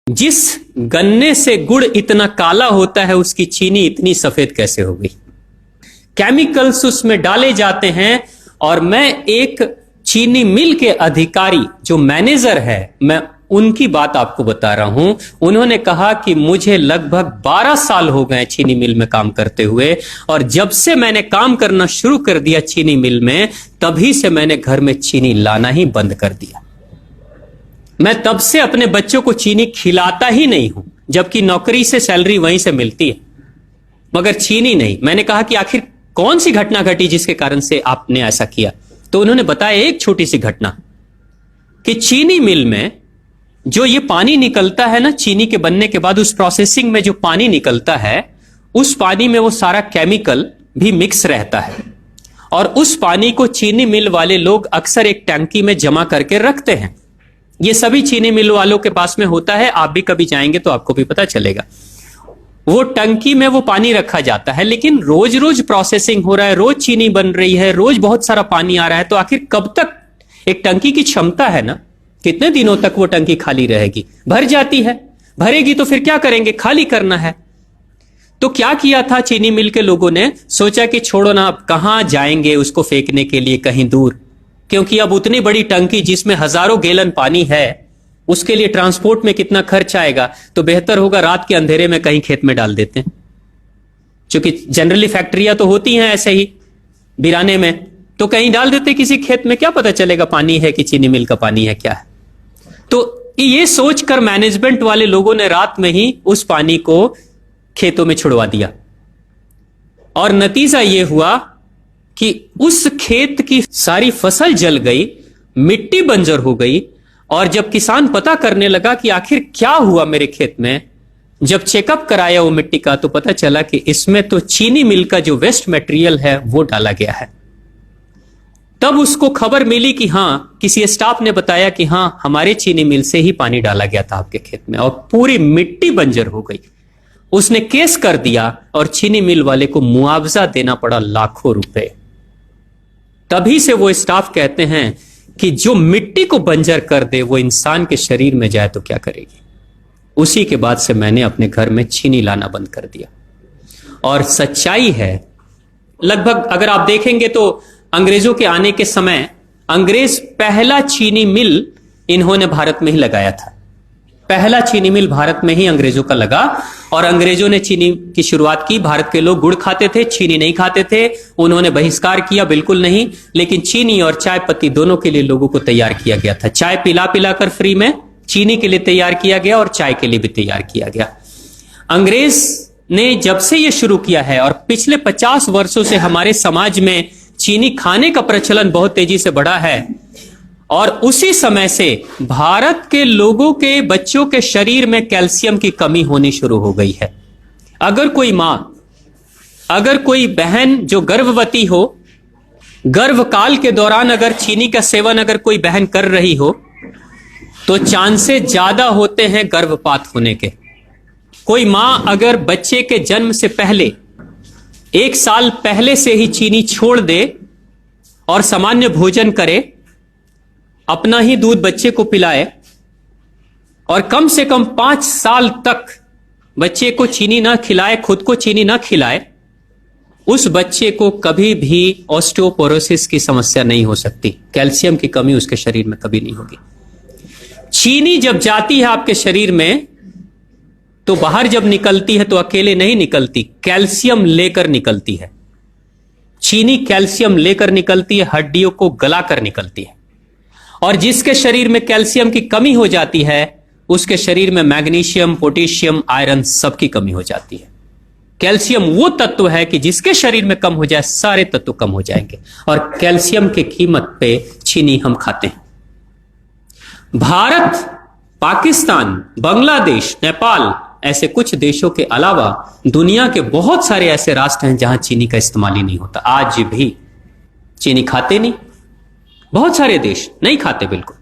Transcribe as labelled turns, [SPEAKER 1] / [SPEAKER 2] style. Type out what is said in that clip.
[SPEAKER 1] जिस गन्ने से गुड़ इतना काला होता है उसकी चीनी इतनी सफेद कैसे हो गई? केमिकल्स उसमें डाले जाते हैं। और मैं एक चीनी मिल के अधिकारी जो मैनेजर है, मैं उनकी बात आपको बता रहा हूं। उन्होंने कहा कि मुझे लगभग 12 साल हो गए चीनी मिल में काम करते हुए, और जब से मैंने काम करना शुरू कर दिया चीनी मिल में, तभी से मैंने घर में चीनी लाना ही बंद कर दिया। मैं तब से अपने बच्चों को चीनी खिलाता ही नहीं हूं, जबकि नौकरी से सैलरी वहीं से मिलती है, मगर चीनी नहीं। मैंने कहा कि आखिर कौन सी घटना घटी जिसके कारण से आपने ऐसा किया? तो उन्होंने बताया एक छोटी सी घटना कि चीनी मिल में जो ये पानी निकलता है ना, चीनी के बनने के बाद उस प्रोसेसिंग में जो पानी निकलता है, उस पानी में वो सारा केमिकल भी मिक्स रहता है, और उस पानी को चीनी मिल वाले लोग अक्सर एक टंकी में जमा करके रखते हैं। ये सभी चीनी मिल वालों के पास में होता है, आप भी कभी जाएंगे तो आपको भी पता चलेगा। वो टंकी में वो पानी रखा जाता है, लेकिन रोज रोज प्रोसेसिंग हो रहा है, रोज चीनी बन रही है, रोज बहुत सारा पानी आ रहा है, तो आखिर कब तक? एक टंकी की क्षमता है ना, कितने दिनों तक वो टंकी खाली रहेगी? भर जाती है, भरेगी तो फिर क्या करेंगे? खाली करना है। तो क्या किया था चीनी मिल के लोगों ने? सोचा कि छोड़ो ना, अब कहां जाएंगे उसको फेंकने के लिए कहीं दूर, क्योंकि अब उतनी बड़ी टंकी जिसमें हजारों गैलन पानी है, उसके लिए ट्रांसपोर्ट में कितना खर्च आएगा, तो बेहतर होगा रात के अंधेरे में कहीं खेत में डाल देते हैं। क्योंकि जनरली फैक्ट्रियां तो होती हैं ऐसे ही बिराने में, तो कहीं डाल देते किसी खेत में, क्या पता चलेगा पानी है कि चीनी मिल का पानी है, क्या है। तो ये सोचकर मैनेजमेंट वाले लोगों ने रात में ही उस पानी को खेतों में छुड़वा दिया, और नतीजा यह हुआ कि उस खेत की सारी फसल जल गई, मिट्टी बंजर हो गई। और जब किसान पता करने लगा कि आखिर क्या हुआ मेरे खेत में, जब चेकअप कराया वो मिट्टी का, तो पता चला कि इसमें तो चीनी मिल का जो वेस्ट मटेरियल है वो डाला गया है। तब उसको खबर मिली कि हां, किसी स्टाफ ने बताया कि हां, हमारे चीनी मिल से ही पानी डाला गया था आपके खेत में, और पूरी मिट्टी बंजर हो गई। उसने केस कर दिया और चीनी मिल वाले को मुआवजा देना पड़ा लाखों रुपए। तभी से वो स्टाफ कहते हैं कि जो मिट्टी को बंजर कर दे वो इंसान के शरीर में जाए तो क्या करेगी। उसी के बाद से मैंने अपने घर में चीनी लाना बंद कर दिया। और सच्चाई है, लगभग अगर आप देखेंगे तो अंग्रेजों के आने के समय अंग्रेज पहला चीनी मिल इन्होंने भारत में ही लगाया था। पहला चीनी मिल भारत में ही अंग्रेजों का लगा, और अंग्रेजों ने चीनी की शुरुआत की। भारत के लोग गुड़ खाते थे, चीनी नहीं खाते थे। उन्होंने बहिष्कार किया, बिल्कुल नहीं, लेकिन चीनी और चाय पत्ती दोनों के लिए लोगों को तैयार किया गया था। चाय पिला पिलाकर फ्री में, चीनी के लिए तैयार किया गया और चाय के लिए भी तैयार किया गया। अंग्रेज ने जब से यह शुरू किया है, और पिछले 50 वर्षों से हमारे समाज में चीनी खाने का प्रचलन बहुत तेजी से बढ़ा है, और उसी समय से भारत के लोगों के बच्चों के शरीर में कैल्शियम की कमी होनी शुरू हो गई है। अगर कोई मां, अगर कोई बहन जो गर्भवती हो, गर्भकाल के दौरान अगर चीनी का सेवन अगर कोई बहन कर रही हो, तो चांसेस ज्यादा होते हैं गर्भपात होने के। कोई मां अगर बच्चे के जन्म से पहले 1 साल पहले से ही चीनी छोड़ दे और सामान्य भोजन करे, अपना ही दूध बच्चे को पिलाए, और कम से कम 5 साल तक बच्चे को चीनी ना खिलाए, खुद को चीनी ना खिलाए, उस बच्चे को कभी भी ऑस्टियोपोरोसिस की समस्या नहीं हो सकती। कैल्शियम की कमी उसके शरीर में कभी नहीं होगी। चीनी जब जाती है आपके शरीर में, तो बाहर जब निकलती है तो अकेले नहीं निकलती, कैल्शियम लेकर निकलती है। चीनी कैल्शियम लेकर निकलती है, हड्डियों को गलाकर निकलती है। और जिसके शरीर में कैल्शियम की कमी हो जाती है, उसके शरीर में मैग्नीशियम, पोटेशियम, आयरन सबकी कमी हो जाती है। कैल्शियम वो तत्व है कि जिसके शरीर में कम हो जाए, सारे तत्व कम हो जाएंगे, और कैल्शियम की कीमत पे चीनी हम खाते हैं। भारत, पाकिस्तान, बांग्लादेश, नेपाल, ऐसे कुछ देशों के अलावा दुनिया के बहुत सारे ऐसे राष्ट्र हैं जहां चीनी का इस्तेमाल ही नहीं होता। आज भी चीनी खाते नहीं, बहुत सारे देश नहीं खाते बिल्कुल।